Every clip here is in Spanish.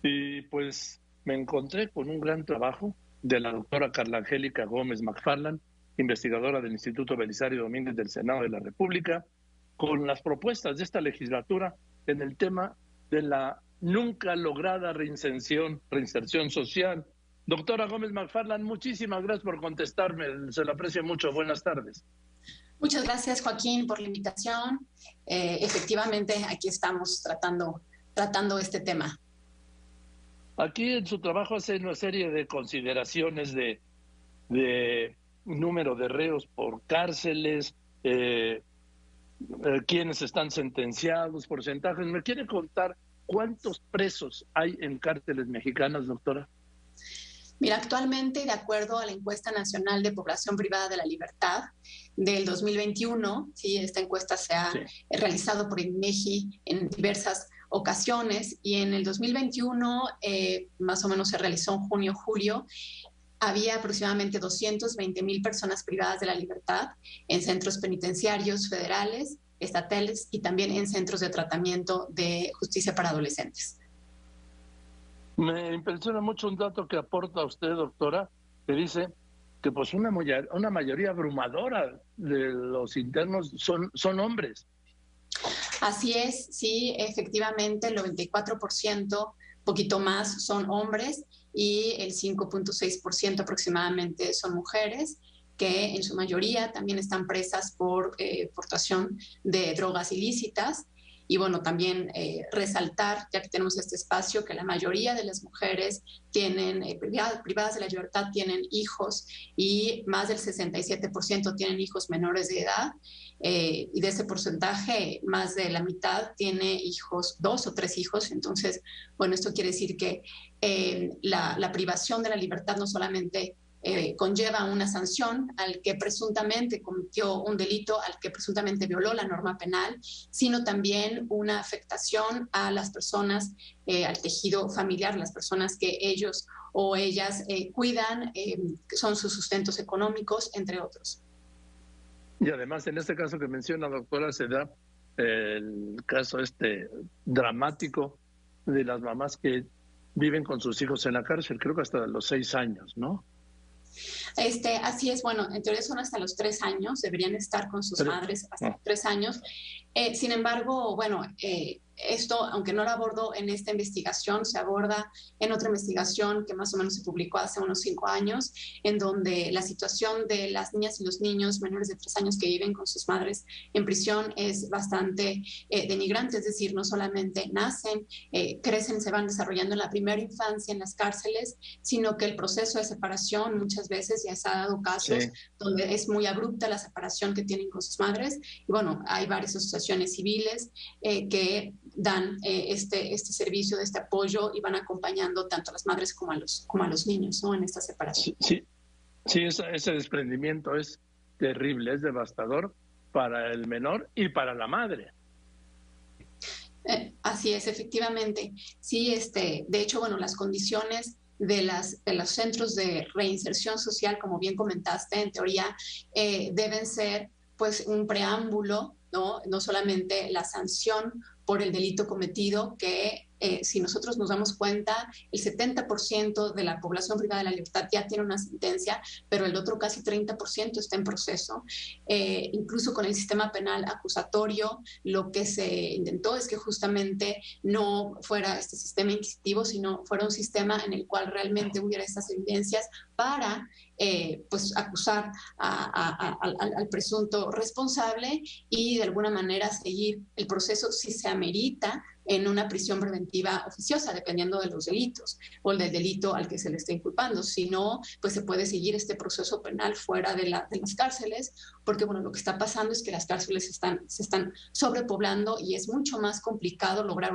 Y pues me encontré con un gran trabajo de la doctora Carla Angélica Gómez McFarland, investigadora del Instituto Belisario Domínguez del Senado de la República, con las propuestas de esta legislatura en el tema de la nunca lograda reinserción social. Doctora Gómez McFarland, muchísimas gracias por contestarme, se lo aprecio mucho. Buenas tardes. Muchas gracias, Joaquín, por la invitación. Efectivamente, aquí estamos tratando este tema. Aquí en su trabajo hace una serie de consideraciones de número de reos por cárceles, quienes están sentenciados, porcentajes. ¿Me quiere contar cuántos presos hay en cárceles mexicanas, doctora? Mira, actualmente, de acuerdo a la encuesta nacional de población privada de la libertad del 2021, ¿sí? Esta encuesta se ha realizado por INEGI en diversas ocasiones y en el 2021 más o menos se realizó en junio, julio. Había aproximadamente 220,000 personas privadas de la libertad en centros penitenciarios federales, estatales y también en centros de tratamiento de justicia para adolescentes. Me impresiona mucho un dato que aporta usted, doctora, que dice que pues una mayoría abrumadora de los internos son hombres. Así es, sí, efectivamente el 94%, poquito más, son hombres y el 5.6% aproximadamente son mujeres, que en su mayoría también están presas por portación de drogas ilícitas. Y bueno, también resaltar, ya que tenemos este espacio, que la mayoría de las mujeres tienen privadas de la libertad tienen hijos y más del 67% tienen hijos menores de edad. Y de ese porcentaje, más de la mitad tiene hijos, 2 o 3 hijos. Entonces, bueno, esto quiere decir que la privación de la libertad no solamente conlleva una sanción al que presuntamente cometió un delito, al que presuntamente violó la norma penal, sino también una afectación a las personas, al tejido familiar, las personas que ellos o ellas cuidan, que son sus sustentos económicos, entre otros. Y además, en este caso que menciona, doctora, se da el caso dramático de las mamás que viven con sus hijos en la cárcel, creo que hasta los 6 años, ¿no? Así es, bueno, en teoría son hasta los 3 años, deberían estar con sus madres hasta los 3 años. Sin embargo, bueno, esto, aunque no lo abordo en esta investigación, se aborda en otra investigación que más o menos se publicó hace unos 5 años, en donde la situación de las niñas y los niños menores de 3 años que viven con sus madres en prisión es bastante denigrante, es decir, no solamente nacen, crecen, se van desarrollando en la primera infancia en las cárceles, sino que el proceso de separación muchas veces ya se ha dado casos donde es muy abrupta la separación que tienen con sus madres. Y bueno, hay varias asociaciones civiles que dan este servicio de este apoyo y van acompañando tanto a las madres como a los niños, ¿no? En esta separación. Sí, ese desprendimiento es terrible, es devastador para el menor y para la madre. Así es, efectivamente. Sí, de hecho, bueno, las condiciones de los centros de reinserción social, como bien comentaste, en teoría deben ser pues un preámbulo, no solamente la sanción por el delito cometido, que si nosotros nos damos cuenta, el 70% de la población privada de la libertad ya tiene una sentencia, pero el otro casi 30% está en proceso. Incluso con el sistema penal acusatorio, lo que se intentó es que justamente no fuera este sistema inquisitivo, sino fuera un sistema en el cual realmente hubiera estas evidencias para pues acusar al presunto responsable y de alguna manera seguir el proceso si se amerita en una prisión preventiva oficiosa, dependiendo de los delitos o del delito al que se le esté inculpando. Si no, pues se puede seguir este proceso penal fuera de las cárceles, porque bueno, lo que está pasando es que las cárceles se están sobrepoblando y es mucho más complicado lograr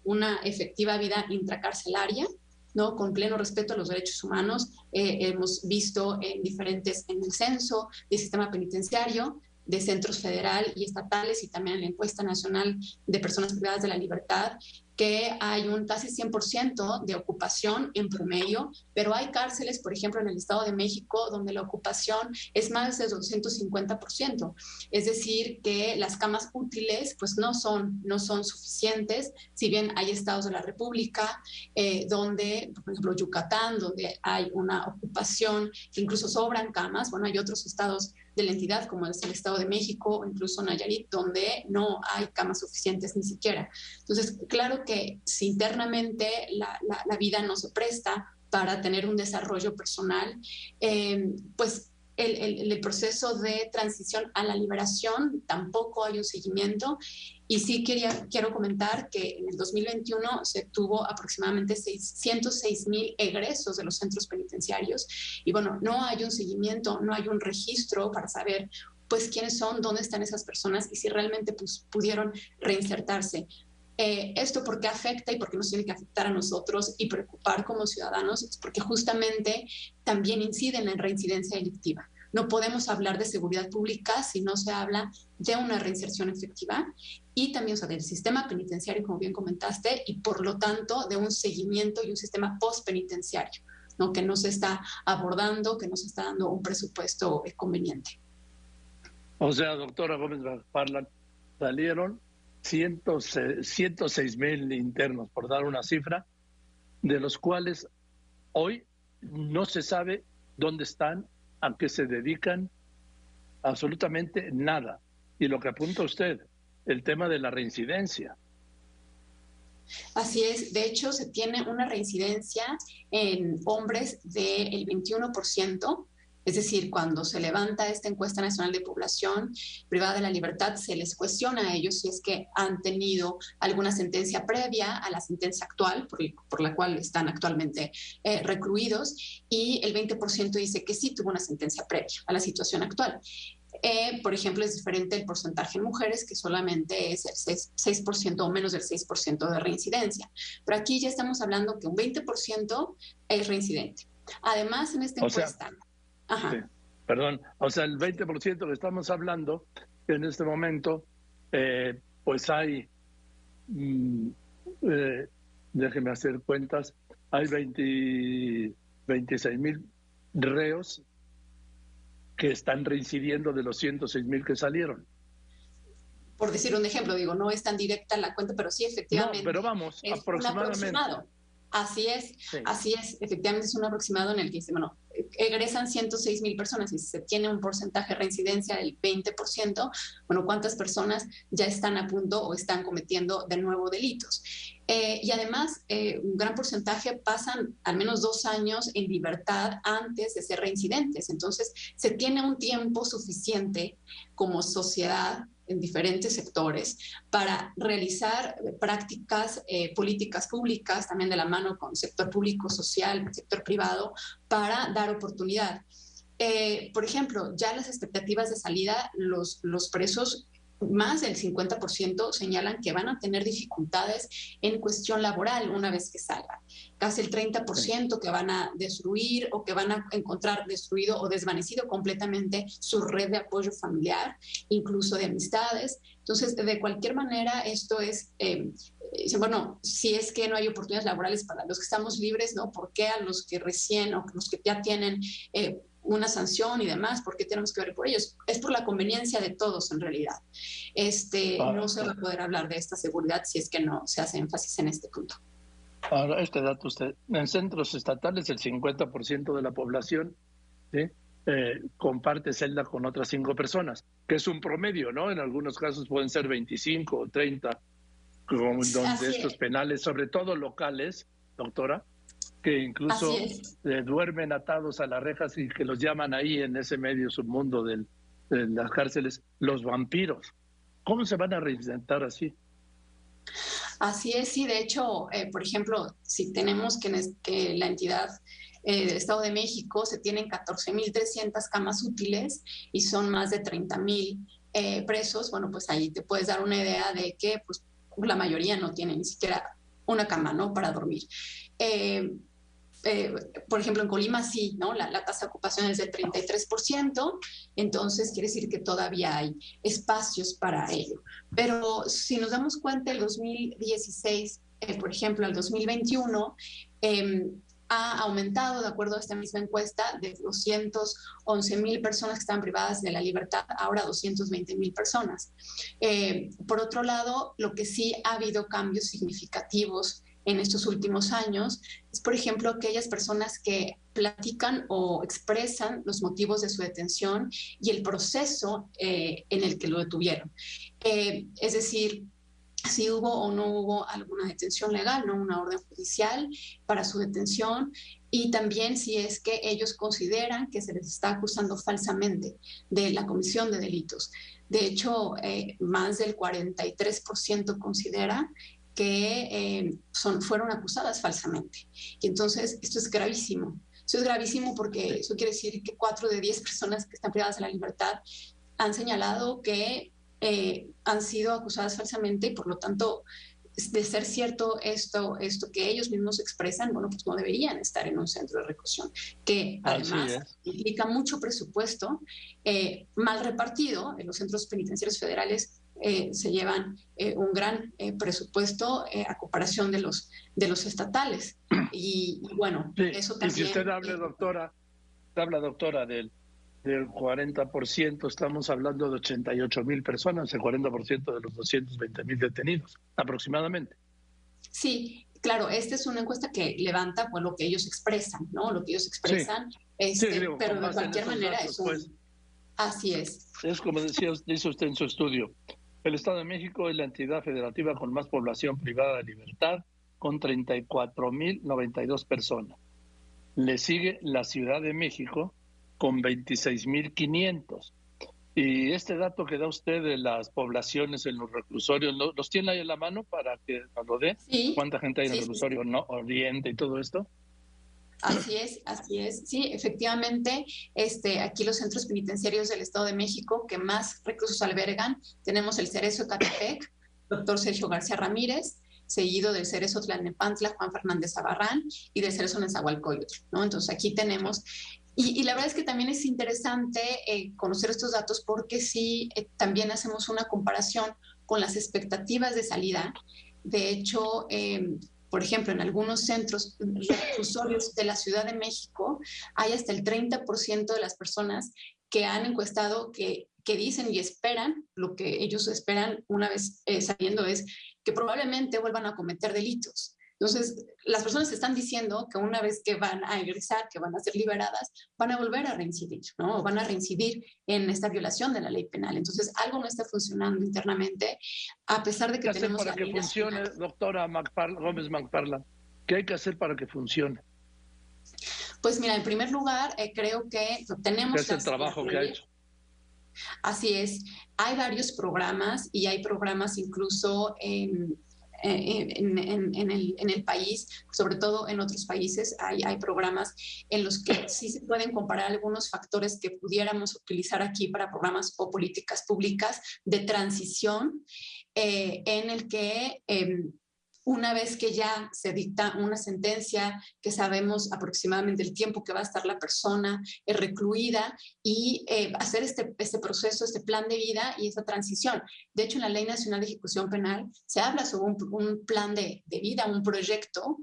una efectiva vida intracarcelaria, ¿no? Con pleno respeto a los derechos humanos. Hemos visto en el censo del sistema penitenciario, de centros federal y estatales y también en la encuesta nacional de personas privadas de la libertad, que hay un casi 100% de ocupación en promedio, pero hay cárceles, por ejemplo, en el Estado de México, donde la ocupación es más de 250%. Es decir, que las camas útiles pues no son suficientes, si bien hay estados de la República donde, por ejemplo, Yucatán, donde hay una ocupación que incluso sobran camas. Bueno, hay otros estados de la entidad, como es el Estado de México o incluso Nayarit, donde no hay camas suficientes ni siquiera. Entonces, claro que si internamente la vida no se presta para tener un desarrollo personal, pues el proceso de transición a la liberación tampoco hay un seguimiento. Y sí quiero comentar que en el 2021 se tuvo aproximadamente 106,000 egresos de los centros penitenciarios. Y bueno, no hay un seguimiento, no hay un registro para saber pues quiénes son, dónde están esas personas y si realmente pues, pudieron reinsertarse. Esto por qué afecta y por qué nos tiene que afectar a nosotros y preocupar como ciudadanos, es porque justamente también inciden en reincidencia delictiva. No podemos hablar de seguridad pública si no se habla de una reinserción efectiva y también, o sea, del sistema penitenciario, como bien comentaste, y por lo tanto de un seguimiento y un sistema postpenitenciario, ¿no? Que no se está abordando, que no se está dando un presupuesto conveniente. O sea, doctora Gómez McFarland, salieron 106,000 internos, por dar una cifra, de los cuales hoy no se sabe dónde están, a qué se dedican, absolutamente nada. Y lo que apunta usted, el tema de la reincidencia. Así es, de hecho se tiene una reincidencia en hombres del 21%. Es decir, cuando se levanta esta encuesta nacional de población privada de la libertad, se les cuestiona a ellos si es que han tenido alguna sentencia previa a la sentencia actual, por la cual están actualmente recluidos, y el 20% dice que sí tuvo una sentencia previa a la situación actual. Por ejemplo, es diferente el porcentaje en mujeres, que solamente es el 6% o menos del 6% de reincidencia. Pero aquí ya estamos hablando que un 20% es reincidente. Además, en esta encuesta... Sí, perdón, o sea, el 20% que estamos hablando, en este momento, pues hay, déjeme hacer cuentas, hay 26,000 reos que están reincidiendo de los 106,000 que salieron. Por decir un ejemplo, digo, no es tan directa la cuenta, pero sí, efectivamente. No, pero vamos, es aproximadamente. Un aproximado. Así es, sí. Así es, efectivamente es un aproximado en el que dice, bueno, egresan 106,000 personas y se tiene un porcentaje de reincidencia del 20%, bueno, ¿cuántas personas ya están a punto o están cometiendo de nuevo delitos? Y además, un gran porcentaje pasan al menos 2 años en libertad antes de ser reincidentes. Entonces, se tiene un tiempo suficiente como sociedad en diferentes sectores para realizar prácticas, políticas públicas, también de la mano con sector público, social, sector privado, para dar oportunidad. Por ejemplo, ya las expectativas de salida, los presos, más del 50% señalan que van a tener dificultades en cuestión laboral una vez que salgan. Casi el 30% que van a destruir o que van a encontrar destruido o desvanecido completamente su red de apoyo familiar, incluso de amistades. Entonces, de cualquier manera, esto es, bueno, si es que no hay oportunidades laborales para los que estamos libres, ¿no? ¿Por qué a los que recién o los que ya tienen una sanción y demás, por qué tenemos que ver por ellos? Es por la conveniencia de todos en realidad. No se va a poder hablar de esta seguridad si es que no se hace énfasis en este punto. Ahora, este dato usted, en centros estatales el 50% de la población, ¿sí? Comparte celda con otras 5 personas, que es un promedio, ¿no? En algunos casos pueden ser 25 o 30, donde estos penales, sobre todo locales, doctora, que incluso duermen atados a las rejas y que los llaman ahí en ese medio submundo de las cárceles los vampiros. ¿Cómo se van a reinventar así? Así es, sí. De hecho, por ejemplo, si tenemos que la entidad del Estado de México se tienen 14,300 camas útiles y son más de 30,000 presos, bueno, pues ahí te puedes dar una idea de que pues, la mayoría no tiene ni siquiera una cama, ¿no?, para dormir. Por ejemplo, en Colima sí, ¿no? La tasa de ocupación es del 33%, entonces quiere decir que todavía hay espacios para ello. Pero si nos damos cuenta, el 2016 por ejemplo, al 2021, ha aumentado, de acuerdo a esta misma encuesta, de 211,000 personas que estaban privadas de la libertad, ahora 220,000 personas. Por otro lado, lo que sí ha habido cambios significativos en estos últimos años es, por ejemplo, aquellas personas que platican o expresan los motivos de su detención y el proceso en el que lo detuvieron. Es decir, si hubo o no hubo alguna detención legal, no una orden judicial para su detención, y también si es que ellos consideran que se les está acusando falsamente de la comisión de delitos. De hecho, más del 43% considera que fueron acusadas falsamente. Y entonces, esto es gravísimo. Eso es gravísimo porque eso quiere decir que 4 de 10 personas que están privadas de la libertad han señalado que han sido acusadas falsamente y por lo tanto, de ser cierto esto que ellos mismos expresan, bueno, pues no deberían estar en un centro de reclusión, que además implica mucho presupuesto mal repartido. En los centros penitenciarios federales se llevan un gran presupuesto a comparación de los estatales. Y bueno, sí, eso también... Y si usted habla, doctora, del 40%, estamos hablando de 88,000 personas, el 40% de los 220,000 detenidos, aproximadamente. Sí, claro, esta es una encuesta que levanta pues, lo que ellos expresan, ¿no? Lo que ellos expresan, digo, pero de cualquier manera datos, es un... Pues, así es. Es como dice usted en su estudio, el Estado de México es la entidad federativa con más población privada de libertad, con 34,092 personas. Le sigue la Ciudad de México, con 26,500. Y este dato que da usted de las poblaciones en los reclusorios, ¿los tiene ahí en la mano para que nos lo dé? Sí. ¿Cuánta gente hay en el reclusorio no Oriente y todo esto? Así es. Sí, efectivamente, aquí los centros penitenciarios del Estado de México que más reclusos albergan, tenemos el Cerezo Ecatepec, doctor Sergio García Ramírez, seguido del Cerezo Tlalnepantla, Juan Fernández Abarrán, y del Cerezo Nezahualcóyotl, ¿no? Entonces aquí tenemos... Y la verdad es que también es interesante conocer estos datos porque sí, también hacemos una comparación con las expectativas de salida. De hecho, por ejemplo, en algunos centros reclusorios de la Ciudad de México hay hasta el 30% de las personas que han encuestado que dicen y esperan, lo que ellos esperan una vez saliendo es que probablemente vuelvan a cometer delitos. Entonces, las personas están diciendo que una vez que van a egresar, que van a ser liberadas, van a volver a reincidir, ¿no? O van a reincidir en esta violación de la ley penal. Entonces, algo no está funcionando internamente, a pesar de que tenemos... ¿Qué hay que hacer para que funcione, doctora Gómez McFarland? ¿Qué hay que hacer para que funcione? Pues mira, en primer lugar, creo que tenemos... Es el trabajo que ha hecho. Así es. Hay varios programas y hay programas incluso en el país, sobre todo en otros países, hay programas en los que sí se pueden comparar algunos factores que pudiéramos utilizar aquí para programas o políticas públicas de transición, en el que una vez que ya se dicta una sentencia, que sabemos aproximadamente el tiempo que va a estar la persona recluida y hacer este proceso, este plan de vida y esa transición. De hecho, en la Ley Nacional de Ejecución Penal se habla sobre un plan de vida, un proyecto,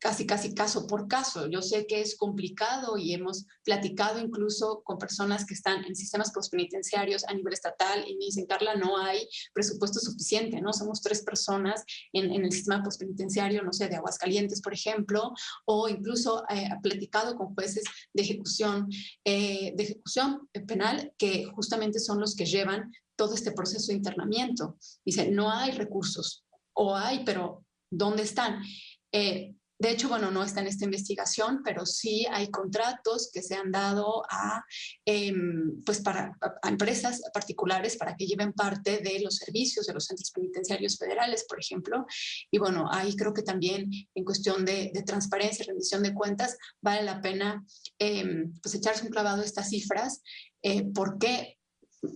casi caso por caso. Yo sé que es complicado y hemos platicado incluso con personas que están en sistemas postpenitenciarios a nivel estatal y me dicen, Carla, no hay presupuesto suficiente, ¿no? Somos 3 personas en el sistema postpenitenciario, no sé, de Aguascalientes, por ejemplo, o incluso platicado con jueces de ejecución penal que justamente son los que llevan todo este proceso de internamiento. Dicen, no hay recursos, o hay, pero ¿dónde están? De hecho, bueno, no está en esta investigación, pero sí hay contratos que se han dado a empresas particulares para que lleven parte de los servicios de los centros penitenciarios federales, por ejemplo. Y bueno, ahí creo que también en cuestión de transparencia y rendición de cuentas vale la pena pues echarse un clavado a estas cifras, porque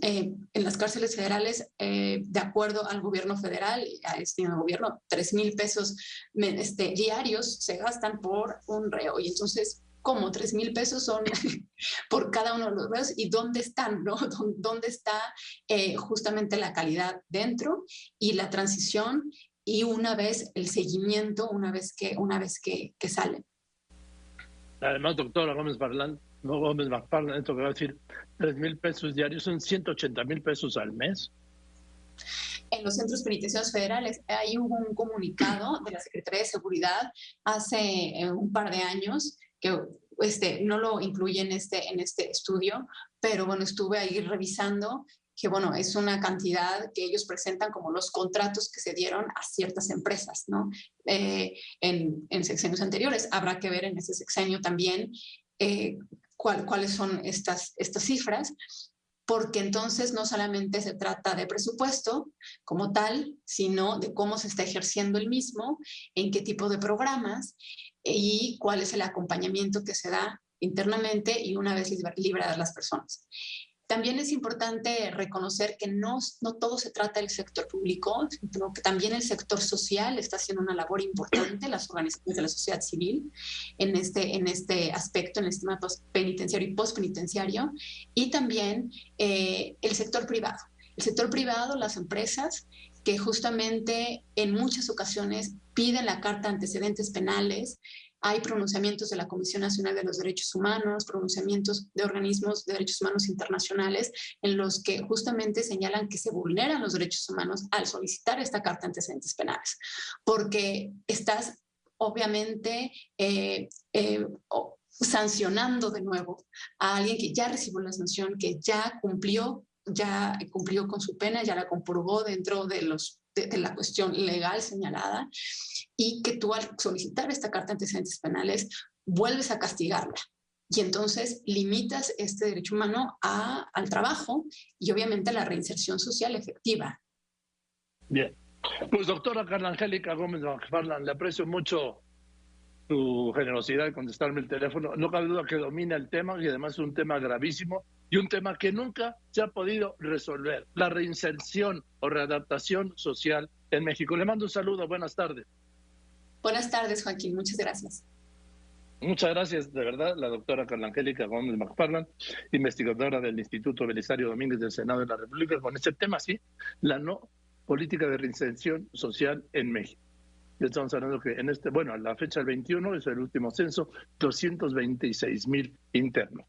en las cárceles federales, de acuerdo al gobierno federal, a este gobierno, 3,000 pesos diarios se gastan por un reo. Y entonces, ¿cómo? 3,000 pesos son por cada uno de los reos. ¿Y dónde están? ¿No? ¿Dónde está justamente la calidad dentro y la transición y una vez el seguimiento, una vez que salen. Además, doctora Gómez McFarland, esto que va a decir, 3,000 pesos diarios son 180,000 pesos al mes. En los centros penitenciarios federales, ahí hubo un comunicado de la Secretaría de Seguridad hace un par de años que no lo incluye en este estudio, pero bueno, estuve ahí revisando que bueno, es una cantidad que ellos presentan como los contratos que se dieron a ciertas empresas, ¿no? En sexenios anteriores. Habrá que ver en ese sexenio también cuáles son estas cifras, porque entonces no solamente se trata de presupuesto como tal, sino de cómo se está ejerciendo el mismo, en qué tipo de programas y cuál es el acompañamiento que se da internamente y una vez liberadas las personas. También es importante reconocer que no todo se trata del sector público, sino que también el sector social está haciendo una labor importante, las organizaciones de la sociedad civil, en este aspecto, en el sistema penitenciario y postpenitenciario, y también el sector privado. El sector privado, las empresas, que justamente en muchas ocasiones piden la carta de antecedentes penales. Hay pronunciamientos de la Comisión Nacional de los Derechos Humanos, pronunciamientos de organismos de derechos humanos internacionales en los que justamente señalan que se vulneran los derechos humanos al solicitar esta carta de antecedentes penales, porque estás obviamente sancionando de nuevo a alguien que ya recibió la sanción, que ya cumplió con su pena, ya la comprobó dentro de la cuestión legal señalada, y que tú al solicitar esta carta de antecedentes penales vuelves a castigarla. Y entonces limitas este derecho humano al trabajo y obviamente a la reinserción social efectiva. Bien. Pues doctora Carla Angélica Gómez McFarland, le aprecio mucho su generosidad de contestarme el teléfono. No cabe duda que domina el tema y además es un tema gravísimo y un tema que nunca se ha podido resolver, la reinserción o readaptación social en México. Le mando un saludo, buenas tardes. Buenas tardes, Joaquín, muchas gracias. Muchas gracias, de verdad, la doctora Carla Angélica Gómez McFarland, investigadora del Instituto Belisario Domínguez del Senado de la República, con este tema, sí, la no política de reinserción social en México. Ya estamos hablando que a la fecha del 21 es el último censo, 226,000 internos.